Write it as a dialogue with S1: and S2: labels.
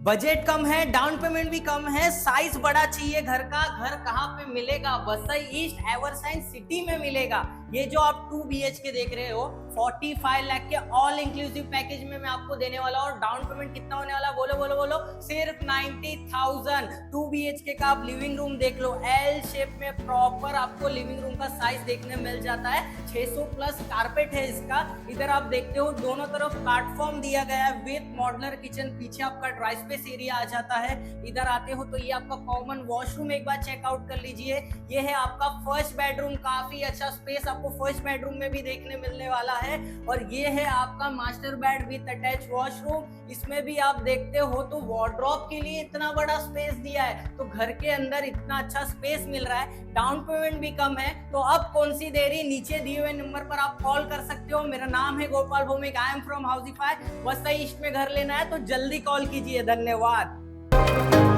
S1: Budget कम है, down payment भी कम है, साइज बड़ा चाहिए घर का। घर कहाँ पे मिलेगा? वसई ईस्ट एवरसाइन सिटी में मिलेगा। ये जो आप 2 BHK देख रहे हो 45 लाख के ऑल इंक्लूसिव पैकेज में मैं आपको देने वाला हूँ। और डाउन पेमेंट कितना होने वाला? बोलो बोलो बोलो, सिर्फ 90,000। 2 BHK का आप लिविंग रूम देख लो, एल शेप में प्रॉपर आपको लिविंग रूम का साइज देखने मिल जाता है। 600 प्लस कारपेट है इसका। इधर आप देखते हो दोनों तरफ प्लेटफॉर्म दिया गया है विद मॉड्यूलर किचन। पीछे आपका ड्राई स्पेस एरिया आ जाता है। इधर आते हो तो ये आपका कॉमन वॉशरूम एक बार चेकआउट कर लीजिए। ये है आपका फर्स्ट बेडरूम, काफी अच्छा स्पेस आपको फर्स्ट बेडरूम में भी देखने मिलने वाला है। और ये है आपका master bed with attach washroom. इसमें भी आप देखते हो तो वार्डरोब के लिए इतना बड़ा स्पेस दिया है, तो घर के अंदर इतना अच्छा स्पेस मिल रहा है। डाउन पेमेंट भी कम है, तो अब कौन सी देरी? नीचे दिए हुए नंबर पर आप कॉल कर सकते हो। मेरा नाम है Gopal Bhowmik, I am from Housify. Vasai east में घर लेना है तो जल्दी कॉल कीजिए। धन्यवाद।